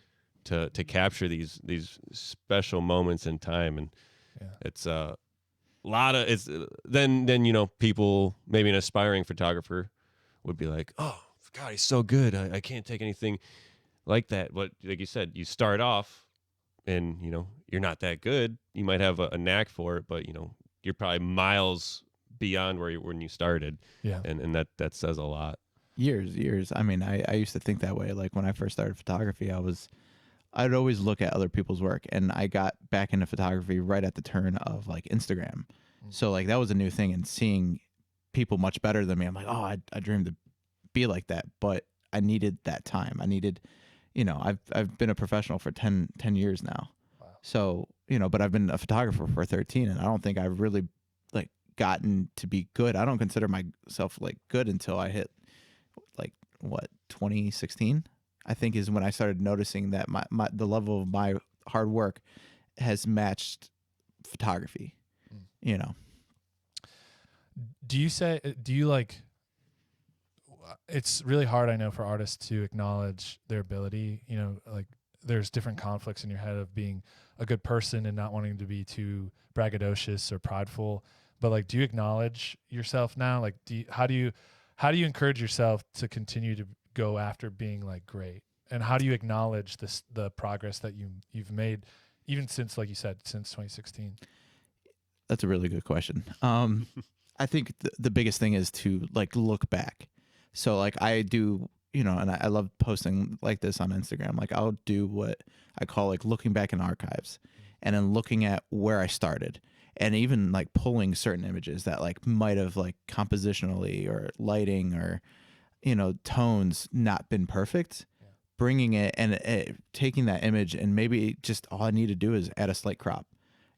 to capture these special moments in time. And it's a lot of, it's then, you know, people, maybe an aspiring photographer would be like, oh God, he's so good. I can't take anything like that. But like you said, you start off and, you know, you're not that good. You might have a knack for it, but, you know, you're probably miles beyond when you started. Yeah. And that says a lot. Years. I mean, I used to think that way. Like when I first started photography, I'd always look at other people's work, and I got back into photography right at the turn of like Instagram. So like that was a new thing, and seeing people much better than me, I'm like, oh, I dreamed to be like that, but I needed that time. I needed, you know, I've been a professional for 10 years now. Wow. So, you know, but I've been a photographer for 13, and I don't think I've really like gotten to be good. I don't consider myself like good until I hit like 2016, I think, is when I started noticing that the level of my hard work has matched photography. You know, do you like, it's really hard, I know, for artists to acknowledge their ability, you know, like there's different conflicts in your head of being a good person and not wanting to be too braggadocious or prideful, but like, do you acknowledge yourself now? Like, how do you encourage yourself to continue to go after being like great? And how do you acknowledge the progress that you've made, even since, like you said, since 2016? That's a really good question. I think the biggest thing is to like look back. So like I do, you know, and I love posting like this on Instagram. Like I'll do what I call like looking back in archives, and then looking at where I started, and even like pulling certain images that like might have like compositionally or lighting or, you know, tones not been perfect, bringing it and taking that image, and maybe just all I need to do is add a slight crop,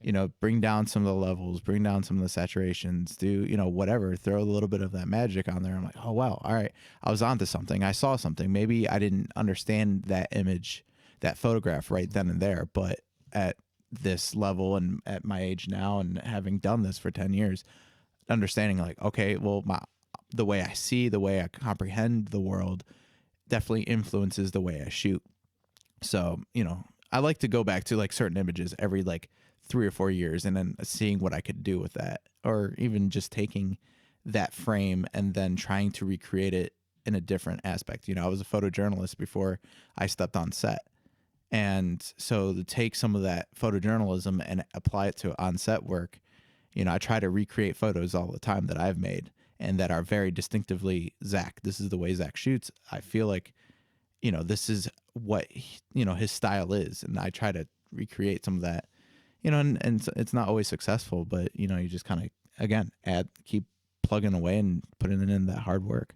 you know, bring down some of the levels, bring down some of the saturations, do, you know, whatever, throw a little bit of that magic on there. I'm like, oh, wow. All right. I was onto something. I saw something. Maybe I didn't understand that image, that photograph right then and there, but at this level and at my age now and having done this for 10 years, understanding like, okay, well, the way I see, the way I comprehend the world definitely influences the way I shoot. So, you know, I like to go back to like certain images every like 3 or 4 years and then seeing what I could do with that, or even just taking that frame and then trying to recreate it in a different aspect. You know, I was a photojournalist before I stepped on set. And so to take some of that photojournalism and apply it to on-set work, you know, I try to recreate photos all the time that I've made and that are very distinctively Zach. This is the way Zach shoots. I feel like, you know, this is what, you know, his style is. And I try to recreate some of that, you know, and it's not always successful, but, you know, you just kind of, again, keep plugging away and putting in that hard work.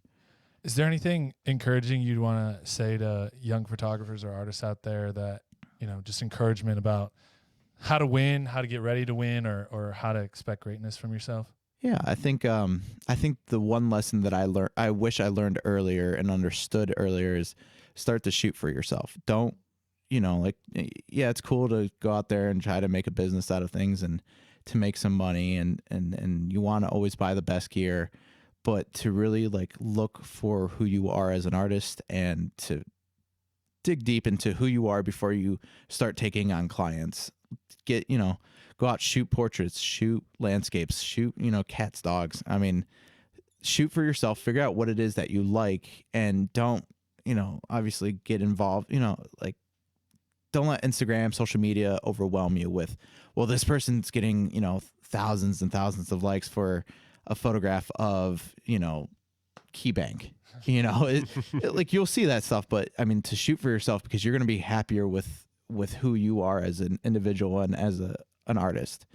Is there anything encouraging you'd want to say to young photographers or artists out there that, you know, just encouragement about how to win, how to get ready to win, or how to expect greatness from yourself? Yeah, I think the one lesson that I wish I learned earlier and understood earlier is start to shoot for yourself. Don't, you know, like, yeah, it's cool to go out there and try to make a business out of things and to make some money and you want to always buy the best gear, but to really like look for who you are as an artist and to dig deep into who you are before you start taking on clients. Get, you know, go out, shoot portraits, shoot landscapes, shoot, you know, cats, dogs. I mean, shoot for yourself, figure out what it is that you like, and don't, you know, obviously get involved, you know, like don't let Instagram, social media overwhelm you with, well, this person's getting, you know, thousands and thousands of likes for a photograph of, you know, Key Bank. You know, like you'll see that stuff, but I mean, to shoot for yourself because you're going to be happier with who you are as an individual and as an artist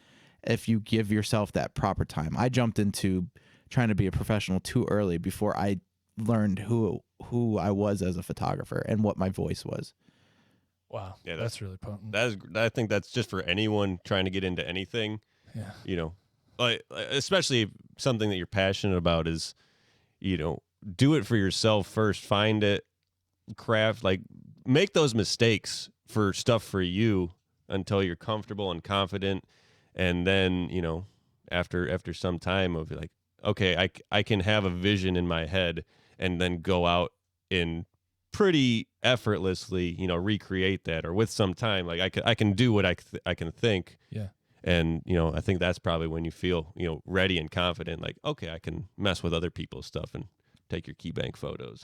if you give yourself that proper time. I jumped into trying to be a professional too early before I learned who I was as a photographer and what my voice was. Wow. Yeah, that's really potent. I think that's just for anyone trying to get into anything. Yeah. You know, like especially something that you're passionate about is, you know, do it for yourself first. Find it, craft, like make those mistakes for stuff for you until you're comfortable and confident. And then, after some time of like, okay, I can have a vision in my head and then go out and pretty effortlessly, recreate that, or with some time, like I can do what I can think. Yeah. And, I think that's probably when you feel, ready and confident, like, okay, I can mess with other people's stuff and take your key bank photos.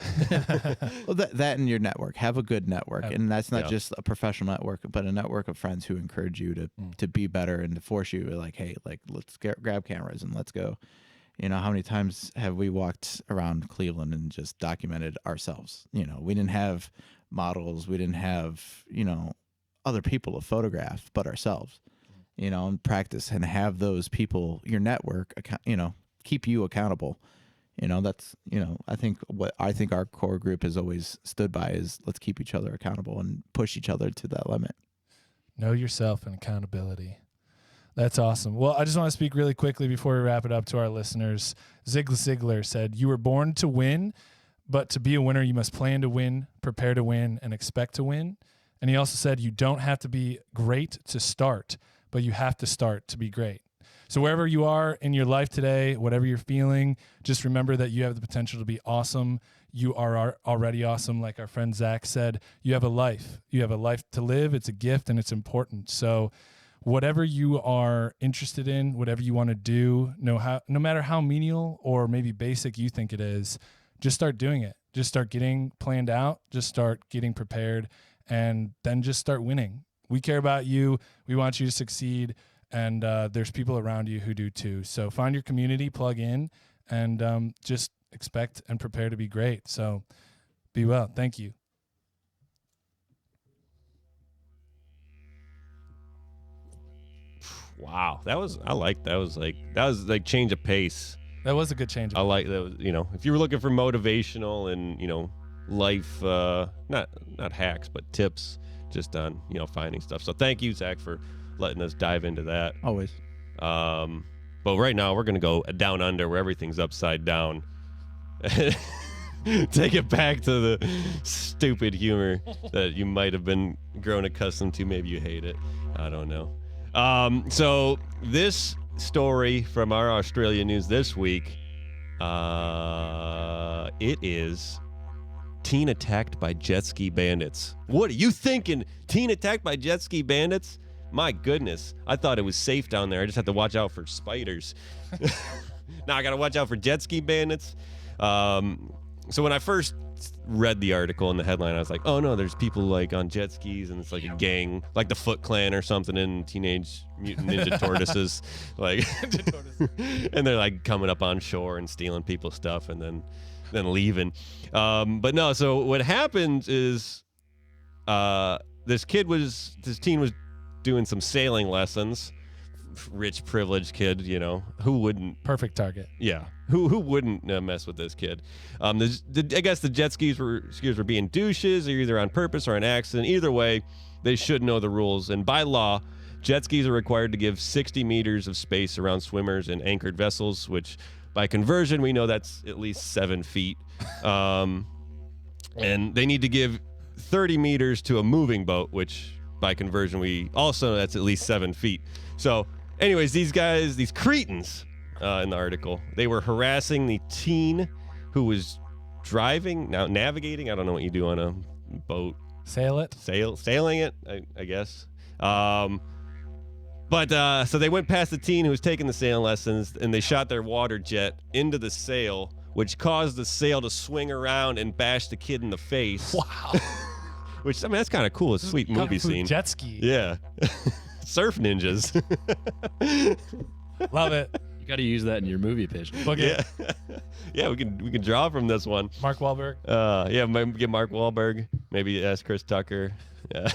Well, that and your network. Have a good network. And that's not just a professional network, but a network of friends who encourage you to be better and to force you like, hey, like, let's grab cameras and let's go. How many times have we walked around Cleveland and just documented ourselves? We didn't have models. We didn't have, other people to photograph but ourselves, and practice and have those people, your network, keep you accountable. That's, I think our core group has always stood by is let's keep each other accountable and push each other to that limit. Know yourself and accountability. That's awesome. Well, I just want to speak really quickly before we wrap it up to our listeners. Zig Ziglar said, "You were born to win, but to be a winner, you must plan to win, prepare to win, and expect to win." And he also said, "You don't have to be great to start, but you have to start to be great." So wherever you are in your life today, whatever you're feeling, just remember that you have the potential to be awesome. You are already awesome. Like our friend Zach said, you have a life. You have a life to live. It's a gift and it's important. So whatever you are interested in, whatever you want to do, no matter how menial or maybe basic you think it is, just start doing it. Just start getting planned out. Just start getting prepared, and then just start winning. We care about you. We want you to succeed, and there's people around you who do too. So find your community, plug in, and just expect and prepare to be great. So be well. Thank you. Wow, that was like change of pace. That was a good change. I like that. If you were looking for motivational and life, not hacks, but tips, just on finding stuff. So thank you, Zach, for letting us dive into that. Always. But right now we're gonna go down under where everything's upside down. Take it back to the stupid humor that you might have been grown accustomed to. Maybe you hate it. I don't know. So this story from our Australia news this week, it is teen attacked by jet ski bandits. What are you thinking? Teen attacked by jet ski bandits? My goodness. I thought it was safe down there. I just have to watch out for spiders. Now I got to watch out for jet ski bandits. So when I first read the article in the headline, I was like, oh no, there's people like on jet skis and it's like a gang, like the Foot Clan or something in Teenage Mutant Ninja Tortoises. Like, and they're like coming up on shore and stealing people's stuff and then leaving. But no, so what happened is this teen was doing some sailing lessons. Rich, privileged kid, who wouldn't? Perfect target. Yeah, who wouldn't mess with this kid? I guess the jet skis were being douches, or either on purpose or an accident. Either way, they should know the rules. And by law, jet skis are required to give 60 meters of space around swimmers and anchored vessels, which by conversion we know that's at least 7 feet. And they need to give 30 meters to a moving boat, which by conversion we also know that's at least 7 feet. So anyways, these cretins in the article, they were harassing the teen who was navigating. I don't know what you do on a boat. Sailing it, I guess. So they went past the teen who was taking the sailing lessons, and they shot their water jet into the sail, which caused the sail to swing around and bash the kid in the face. Wow. Which, I mean, that's kind of cool. It's a sweet movie scene. Jet ski. Yeah. Surf ninjas. Love it. You got to use that in your movie pitch. Yeah. Yeah, we can draw from this one. Mark Wahlberg. Yeah, maybe get Mark Wahlberg. Maybe ask Chris Tucker. Yeah.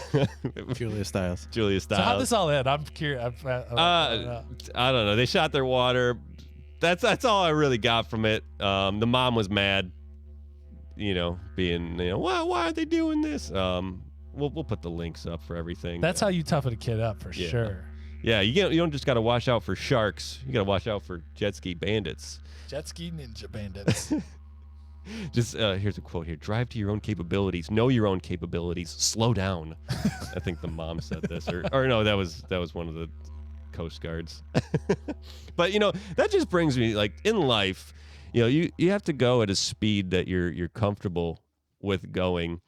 Julia Stiles. So how'd this all end? I'm curious. I don't know. They shot their water. That's all I really got from it. The mom was mad. Being why are they doing this? We'll put the links up for everything. That's how you toughen a kid up for sure. Yeah, you don't just got to watch out for sharks. You got to watch out for jet ski bandits. Jet ski ninja bandits. Just here's a quote here: "Drive to your own capabilities. Know your own capabilities. Slow down." I think the mom said this, or no, that was one of the Coast Guards. But that just brings me, like, in life, you have to go at a speed that you're comfortable with going.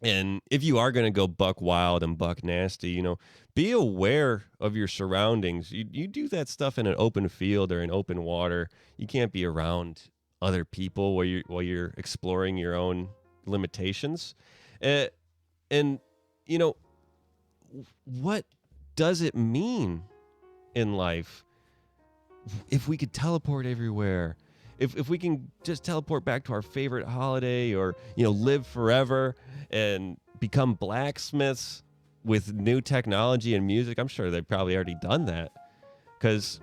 And if you are going to go buck wild and buck nasty, be aware of your surroundings. You do that stuff in an open field or in open water. You can't be around other people while you're exploring your own limitations. And what does it mean in life if we could teleport everywhere? If we can just teleport back to our favorite holiday, or live forever and become blacksmiths with new technology and music. I'm sure they've probably already done that, because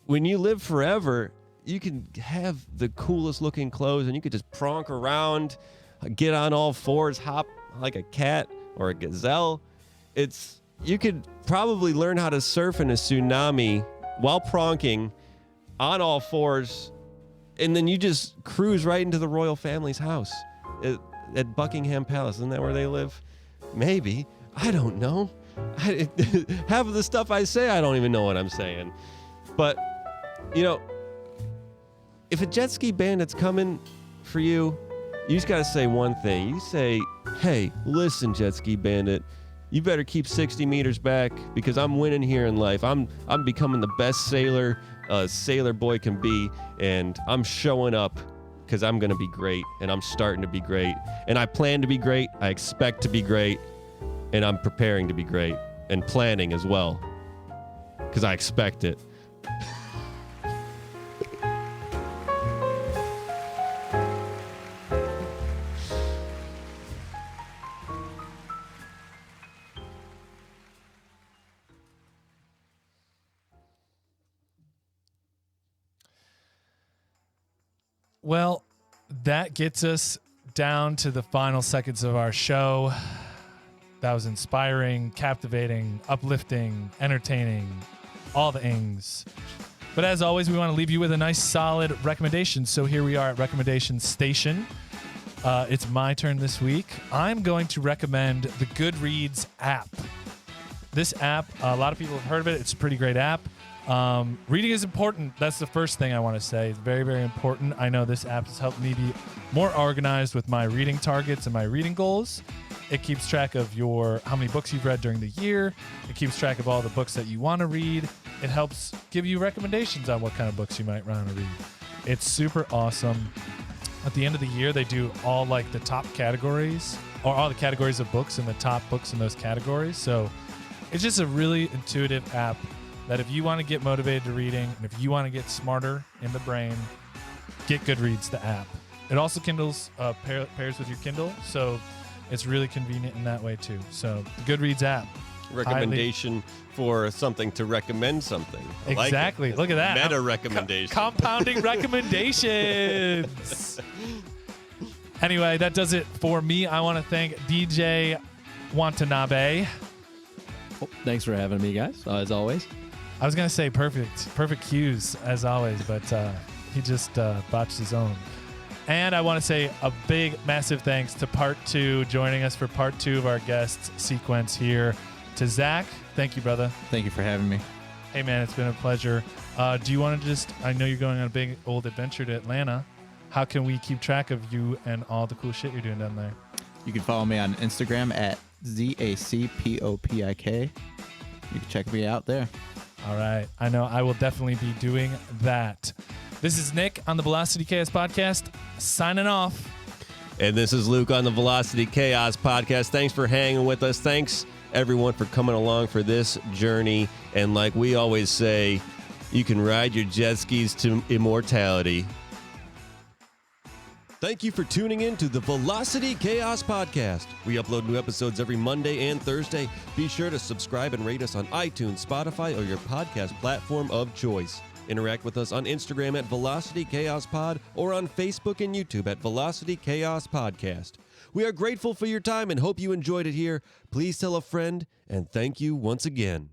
when you live forever, you can have the coolest looking clothes, and you could just pronk around, get on all fours, hop like a cat or a gazelle. You could probably learn how to surf in a tsunami while pronking on all fours. And then you just cruise right into the royal family's house at Buckingham Palace. Isn't that where they live? Maybe. I don't know. Half of the stuff I say, I don't even know what I'm saying. But, if a jet ski bandit's coming for you, you just got to say one thing. You say, "Hey, listen, jet ski bandit, you better keep 60 meters back, because I'm winning here in life. I'm becoming the best sailor a sailor boy can be, and I'm showing up because I'm going to be great, and I'm starting to be great, and I plan to be great, I expect to be great, and I'm preparing to be great, and planning as well, because I expect it." Well, that gets us down to the final seconds of our show. That was inspiring, captivating, uplifting, entertaining, all the ings. But as always, we want to leave you with a nice, solid recommendation. So here we are at Recommendation Station. It's my turn this week. I'm going to recommend the Goodreads app. This app, a lot of people have heard of it. It's a pretty great app. Reading is important. That's the first thing I want to say. It's very, very important. I know this app has helped me be more organized with my reading targets and my reading goals. It keeps track of how many books you've read during the year. It keeps track of all the books that you want to read. It helps give you recommendations on what kind of books you might want to read. It's super awesome. At the end of the year, they do all like the top categories, or all the categories of books and the top books in those categories. So it's just a really intuitive app that if you want to get motivated to reading, and if you want to get smarter in the brain, get Goodreads, the app. It also Kindles pairs with your Kindle, so it's really convenient in that way too. So the Goodreads app. Recommendation for something to recommend something. I exactly. Like, look at that. Meta recommendation. Compounding recommendations. Anyway, that does it for me. I want to thank DJ Watanabe. Well, thanks for having me, guys, as always. I was going to say perfect cues, as always, but he just botched his own. And I want to say a big, massive thanks to Part 2, joining us for Part 2 of our guest sequence here. To Zach, thank you, brother. Thank you for having me. Hey, man, it's been a pleasure. Do you want to I know you're going on a big old adventure to Atlanta. How can we keep track of you and all the cool shit you're doing down there? You can follow me on Instagram at ZACPOPIK. You can check me out there. All right. I know I will definitely be doing that. This is Nick on the Velocity Chaos Podcast, signing off. And this is Luke on the Velocity Chaos Podcast. Thanks for hanging with us. Thanks, everyone, for coming along for this journey. And like we always say, you can ride your jet skis to immortality. Thank you for tuning in to the Velocity Chaos Podcast. We upload new episodes every Monday and Thursday. Be sure to subscribe and rate us on iTunes, Spotify, or your podcast platform of choice. Interact with us on Instagram at Velocity Chaos Pod or on Facebook and YouTube at Velocity Chaos Podcast. We are grateful for your time and hope you enjoyed it here. Please tell a friend, and thank you once again.